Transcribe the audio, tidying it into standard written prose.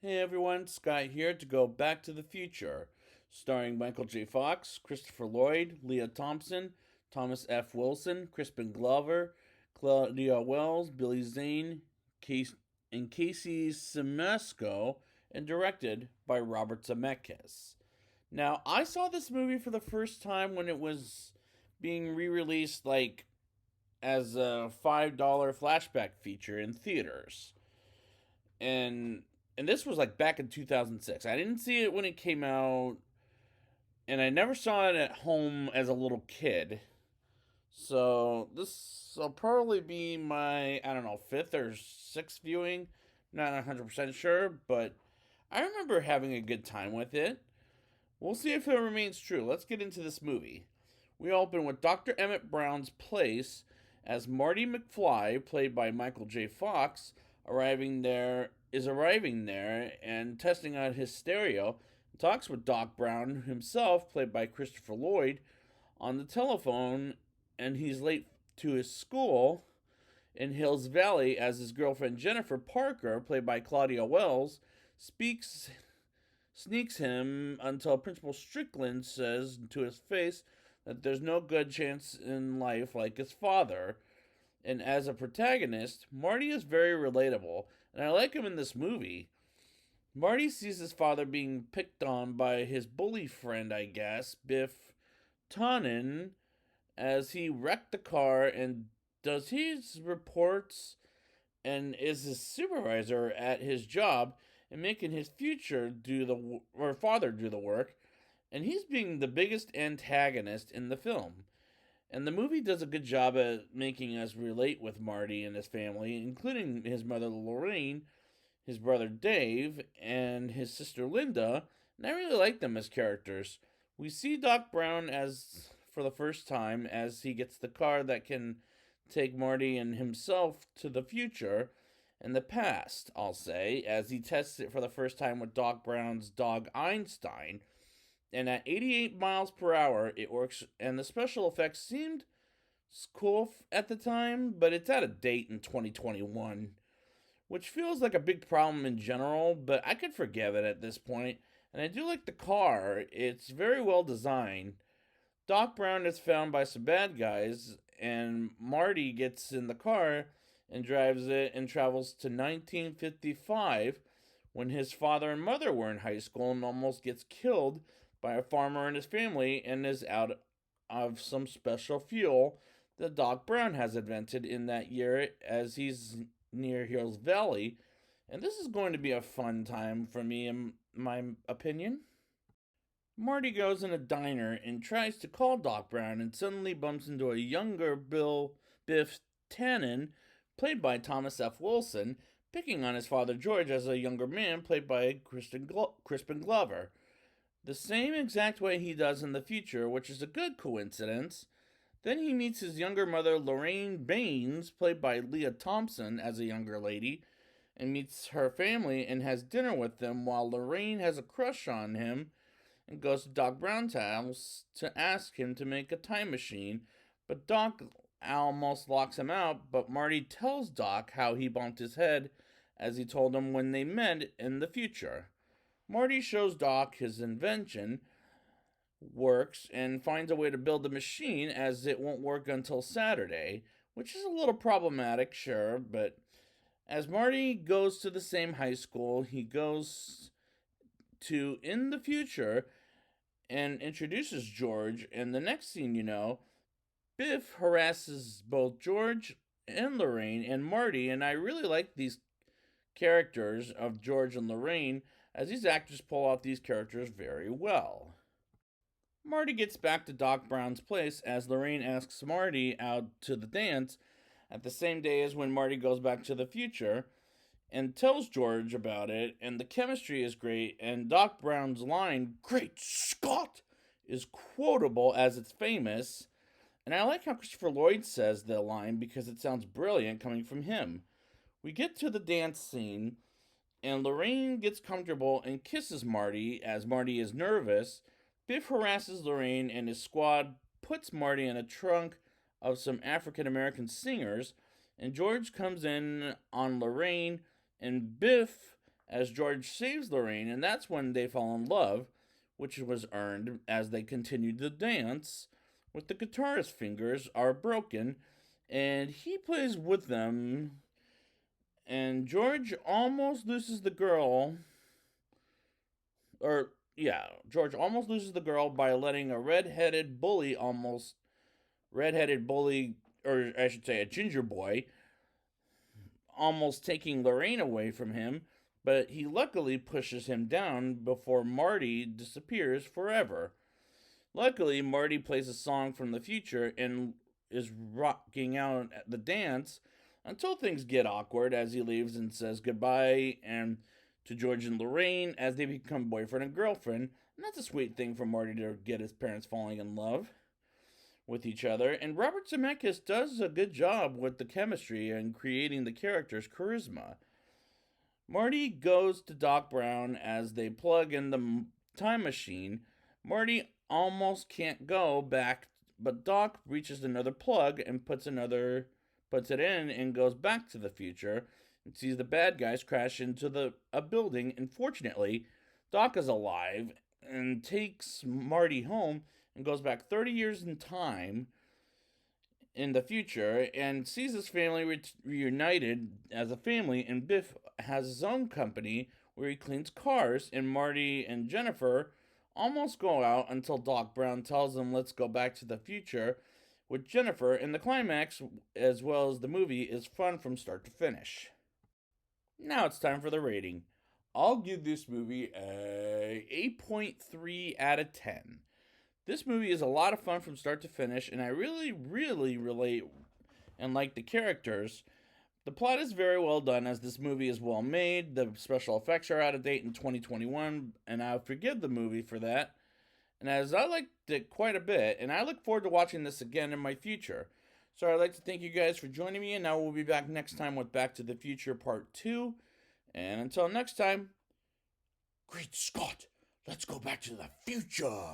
Hey everyone, Scott here to go Back to the Future, starring Michael J. Fox, Christopher Lloyd, Leah Thompson, Thomas F. Wilson, Crispin Glover, Claudia Wells, Billy Zane, and Casey Siemaszko, and directed by Robert Zemeckis. Now, I saw this movie for the first time when it was being re-released, as a $5 flashback feature in theaters, and this was like back in 2006. I didn't see it when it came out, and I never saw it at home as a little kid. So this will probably be my, I don't know, fifth or sixth viewing. Not 100% sure, but I remember having a good time with it. We'll see if it remains true. Let's get into this movie. We open with Dr. Emmett Brown's place as Marty McFly, played by Michael J. Fox, arriving there and testing out his stereo. Talks with Doc Brown himself, played by Christopher Lloyd, on the telephone, and he's late to his school in Hills Valley as his girlfriend Jennifer Parker, played by Claudia Wells, speaks sneaks him until Principal Strickland says to his face that there's no good chance in life like his father. And as a protagonist, Marty is very relatable, and I like him in this movie. Marty sees his father being picked on by his bully friend, I guess, Biff Tannen, as he wrecked the car and does his reports and is his supervisor at his job and making his father do the work, and he's being the biggest antagonist in the film. And the movie does a good job at making us relate with Marty and his family, including his mother Lorraine, his brother Dave, and his sister Linda, and I really like them as characters. We see Doc Brown as for the first time as he gets the car that can take Marty and himself to the future and the past, I'll say, as he tests it for the first time with Doc Brown's dog Einstein. And at 88 miles per hour, it works, and the special effects seemed cool at the time, but it's out of date in 2021, which feels like a big problem in general, but I could forgive it at this point. And I do like the car, it's very well designed. Doc Brown is found by some bad guys, and Marty gets in the car and drives it and travels to 1955 when his father and mother were in high school and almost gets killed by a farmer and his family and is out of some special fuel that Doc Brown has invented in that year as he's near Hills Valley. And this is going to be a fun time for me, in my opinion. Marty goes in a diner and tries to call Doc Brown and suddenly bumps into a younger Biff Tannen, played by Thomas F. Wilson, picking on his father George as a younger man, played by Crispin Glover. The same exact way he does in the future, which is a good coincidence. Then he meets his younger mother Lorraine Baines, played by Leah Thompson as a younger lady, and meets her family and has dinner with them while Lorraine has a crush on him and goes to Doc Brown's house to ask him to make a time machine, but Doc almost locks him out, but Marty tells Doc how he bumped his head as he told him when they met in the future. Marty shows Doc his invention works and finds a way to build the machine as it won't work until Saturday, which is a little problematic, sure, but as Marty goes to the same high school he goes to in the future and introduces George, and the next scene you know, Biff harasses both George and Lorraine and Marty, and I really like these characters of George and Lorraine as these actors pull off these characters very well. Marty gets back to Doc Brown's place as Lorraine asks Marty out to the dance at the same day as when Marty goes back to the future and tells George about it, and the chemistry is great, and Doc Brown's line, "Great Scott," is quotable as it's famous, and I like how Christopher Lloyd says the line because it sounds brilliant coming from him. We get to the dance scene, and Lorraine gets comfortable and kisses Marty as Marty is nervous. Biff harasses Lorraine, and his squad puts Marty in a trunk of some African American singers, and George comes in on Lorraine, and Biff as George saves Lorraine, and that's when they fall in love, which was earned as they continued to dance. With the guitarist's fingers are broken, and he plays with them, and George almost loses the girl, or yeah, George almost loses the girl by letting a redheaded bully, or I should say a ginger boy, almost taking Lorraine away from him, but he luckily pushes him down before Marty disappears forever. Luckily, Marty plays a song from the future and is rocking out at the dance until things get awkward as he leaves and says goodbye and to George and Lorraine as they become boyfriend and girlfriend. And that's a sweet thing for Marty to get his parents falling in love with each other. And Robert Zemeckis does a good job with the chemistry and creating the character's charisma. Marty goes to Doc Brown as they plug in the time machine. Marty almost can't go back, but Doc reaches another plug and puts it in and goes back to the future and sees the bad guys crash into a building. And fortunately, Doc is alive and takes Marty home and goes back 30 years in time in the future and sees his family reunited as a family. And Biff has his own company where he cleans cars, and Marty and Jennifer almost go out until Doc Brown tells them, let's go back to the future with Jennifer. And the climax, as well as the movie, is fun from start to finish. Now it's time for the rating. I'll give this movie a 8.3 out of 10. This movie is a lot of fun from start to finish, and I really, really relate and like the characters. The plot is very well done, as this movie is well made. The special effects are out of date in 2021, and I'll forgive the movie for that. And as I liked it quite a bit, and I look forward to watching this again in my future. So I'd like to thank you guys for joining me, and now we'll be back next time with Back to the Future Part 2. And until next time, great Scott, let's go back to the future.